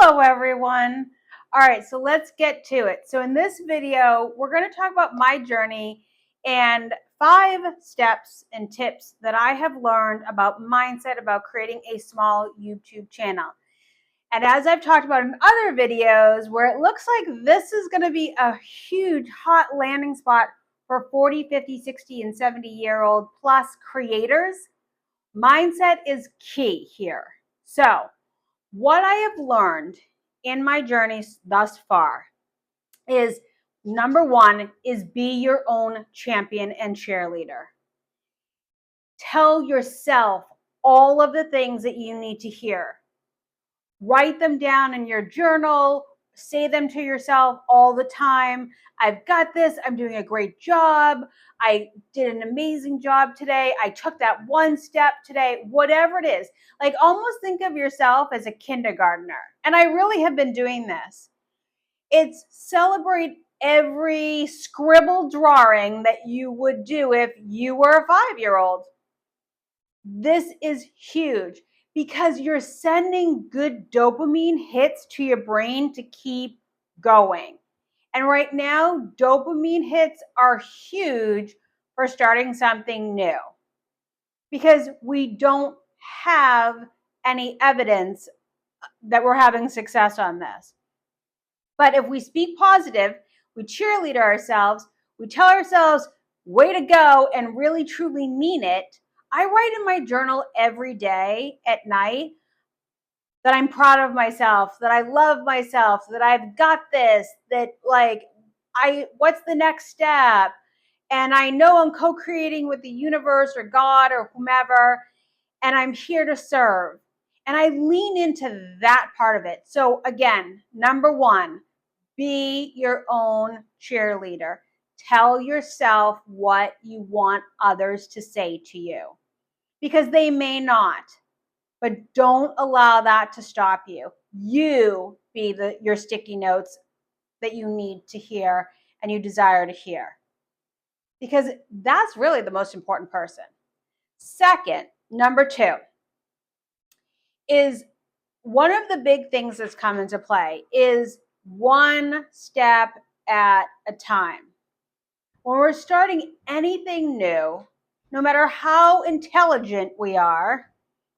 Hello, everyone. All right, so let's get to it. So in this video, we're going to talk about my journey and 5 steps and tips that I have learned about mindset, about creating a small YouTube channel. And as I've talked about in other videos, where it looks like this is going to be a huge hot landing spot for 40, 50, 60, and 70-year-old plus creators, mindset is key here. So what I have learned in my journey thus far is number 1 is be your own champion and cheerleader. Tell yourself all of the things that you need to hear. Write them down in your journal. Say them to yourself all the time. I've got this. I'm doing a great job. I did an amazing job today. I took that one step today. Whatever it is. Like, almost think of yourself as a kindergartner. And I really have been doing this. It's celebrate every scribble drawing that you would do if you were a 5-year-old. This is huge, because you're sending good dopamine hits to your brain to keep going. And right now, dopamine hits are huge for starting something new, because we don't have any evidence that we're having success on this. But if we speak positive, we cheerlead ourselves, we tell ourselves, way to go, and really truly mean it. I write in my journal every day at night that I'm proud of myself, that I love myself, that I've got this, that what's the next step? And I know I'm co-creating with the universe or God or whomever, and I'm here to serve. And I lean into that part of it. So again, number 1, be your own cheerleader. Tell yourself what you want others to say to you, because they may not, but don't allow that to stop you. You be your sticky notes that you need to hear and you desire to hear, because that's really the most important person. Second, number 2 is one of the big things that's come into play is one step at a time. When we're starting anything new, no matter how intelligent we are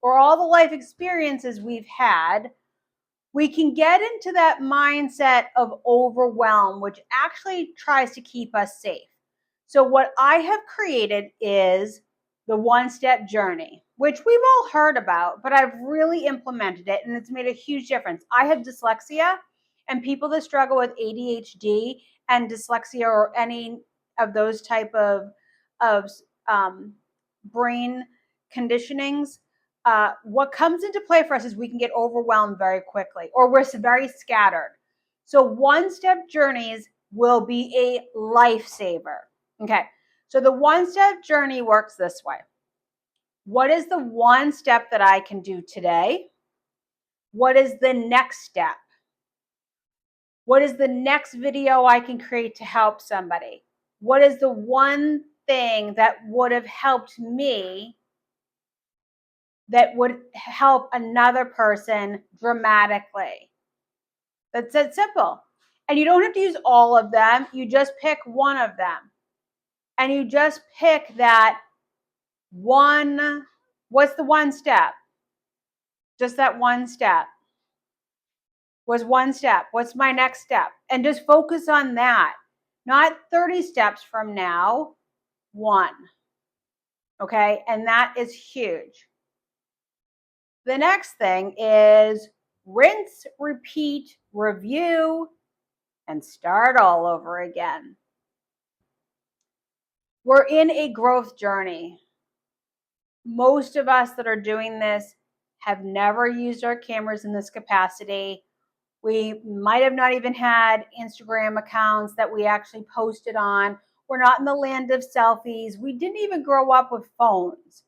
or all the life experiences we've had, we can get into that mindset of overwhelm, which actually tries to keep us safe. So what I have created is the one-step journey, which we've all heard about, but I've really implemented it, and it's made a huge difference. I have dyslexia, and people that struggle with ADHD and dyslexia or any of those type of brain conditionings, what comes into play for us is we can get overwhelmed very quickly, or we're very scattered. So one-step journeys will be a lifesaver. Okay, so the one-step journey works this way. What is the one step that I can do today? What is the next step? What is the next video I can create to help somebody? What is the one thing that would have helped me that would help another person dramatically? That's it, simple. And you don't have to use all of them. You just pick one of them. And you just pick that one. What's the one step? Just that one step. Was one step. What's my next step? And just focus on that. Not 30 steps from now, 1. Okay? And that is huge. The next thing is rinse, repeat, review, and start all over again. We're in a growth journey. Most of us that are doing this have never used our cameras in this capacity. We might have not even had Instagram accounts that we actually posted on. We're not in the land of selfies. We didn't even grow up with phones.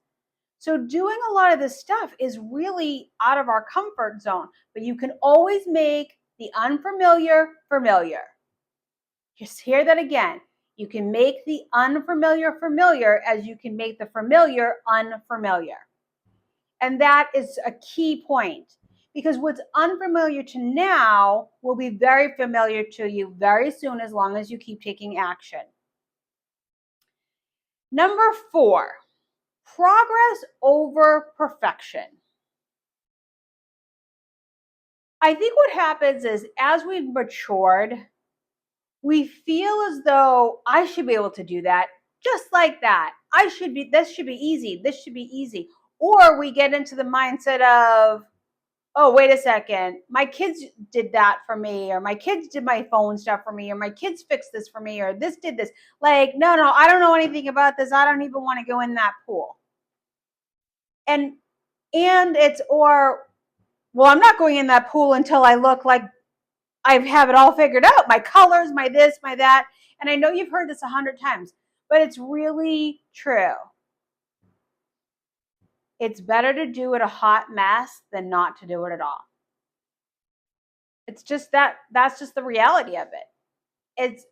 So doing a lot of this stuff is really out of our comfort zone, but you can always make the unfamiliar familiar. Just hear that again. You can make the unfamiliar familiar as you can make the familiar unfamiliar. And that is a key point, because what's unfamiliar to now will be very familiar to you very soon, as long as you keep taking action. Number 4, progress over perfection. I think what happens is, as we've matured, we feel as though I should be able to do that just like that. This should be easy. This should be easy. Or we get into the mindset of, oh, wait a second, my kids did that for me, or my kids did my phone stuff for me, or my kids fixed this for me, or this did this. Like, no, I don't know anything about this. I don't even want to go in that pool. And it's, or, well, I'm not going in that pool until I look like I have it all figured out. My colors, my this, my that. And I know you've heard this 100 times, but it's really true. It's better to do it a hot mess than not to do it at all. It's just that's just the reality of it.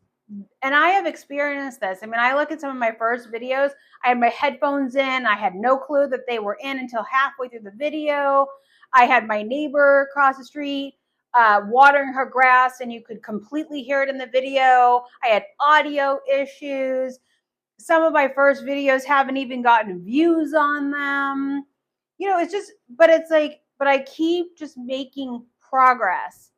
And I have experienced this. I mean, I look at some of my first videos, I had my headphones in, I had no clue that they were in until halfway through the video. I had my neighbor across the street watering her grass, and you could completely hear it in the video. I had audio issues. Some of my first videos haven't even gotten views on them. It's just, but I keep just making progress.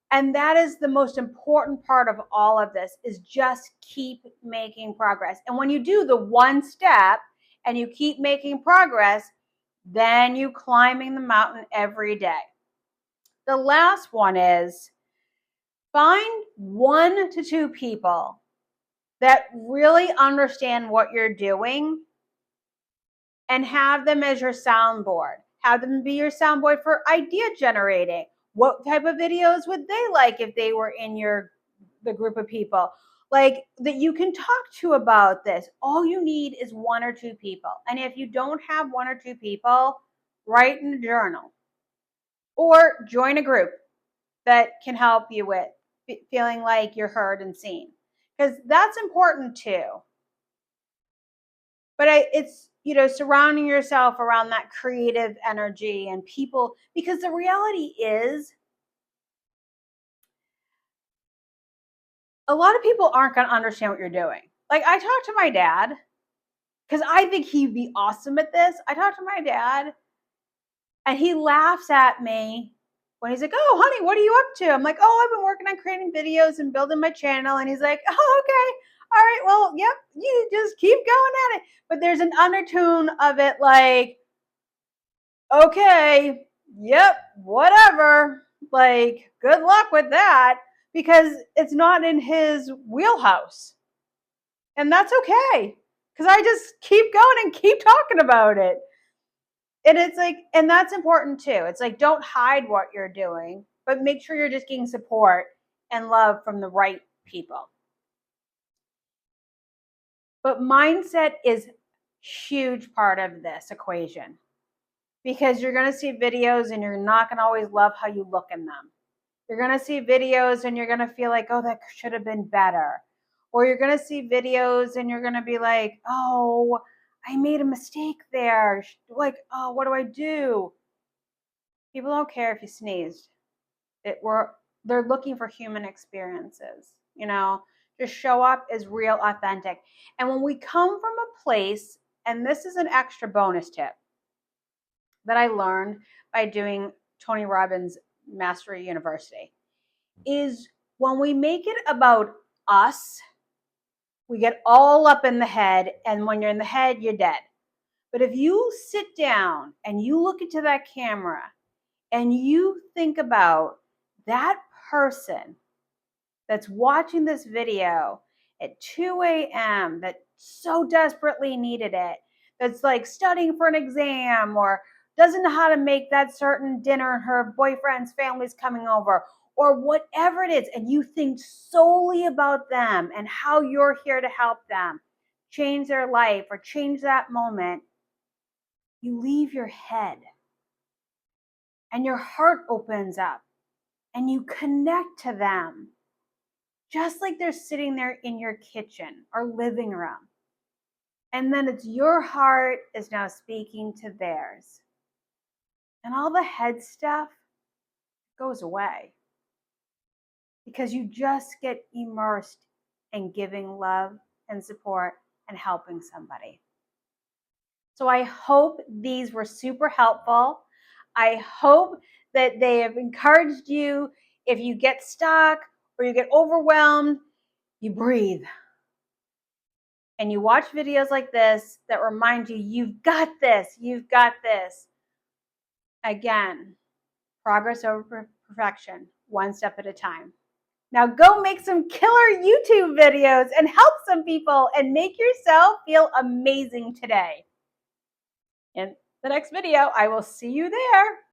And that is the most important part of all of this, is just keep making progress. And when you do the one step and you keep making progress, then you climbing the mountain every day. The last one is find 1 to 2 people that really understand what you're doing and have them as your soundboard. Have them be your soundboard for idea generating. What type of videos would they like if they were in the group of people? Like, that you can talk to about this. All you need is 1 or 2 people. And if you don't have 1 or 2 people, write in a journal or join a group that can help you with feeling like you're heard and seen, because that's important too. But it's, surrounding yourself around that creative energy and people, because the reality is a lot of people aren't going to understand what you're doing. Like, I talked to my dad because I think he'd be awesome at this. I talked to my dad and he laughs at me when he's like, oh, honey, what are you up to? I'm like, oh, I've been working on creating videos and building my channel. And he's like, oh, okay. All right, well, yep, you just keep going at it. But there's an undertone of it like, okay, yep, whatever. Like, good luck with that, because it's not in his wheelhouse. And that's okay, because I just keep going and keep talking about it. And it's like, and that's important too. It's like, don't hide what you're doing, but make sure you're just getting support and love from the right people. But mindset is a huge part of this equation, because you're going to see videos and you're not going to always love how you look in them. You're going to see videos and you're going to feel like, oh, that should have been better. Or you're going to see videos and you're going to be like, oh, I made a mistake there. Like, oh, what do I do? People don't care if you sneezed. They're looking for human experiences, just show up as real, authentic. And when we come from a place, and this is an extra bonus tip that I learned by doing Tony Robbins Mastery University, is when we make it about us, we get all up in the head, and when you're in the head, you're dead. But if you sit down and you look into that camera and you think about that person that's watching this video at 2 a.m. that so desperately needed it, that's like studying for an exam, or doesn't know how to make that certain dinner and her boyfriend's family's coming over, or whatever it is, and you think solely about them and how you're here to help them change their life or change that moment, you leave your head and your heart opens up and you connect to them, just like they're sitting there in your kitchen or living room. And then it's your heart is now speaking to theirs. and all the head stuff goes away because you just get immersed in giving love and support and helping somebody. So I hope these were super helpful. I hope that they have encouraged you. If you get stuck or you get overwhelmed, you breathe. And you watch videos like this that remind you, you've got this, you've got this. Again, progress over perfection, one step at a time. Now go make some killer YouTube videos and help some people and make yourself feel amazing today. In the next video, I will see you there.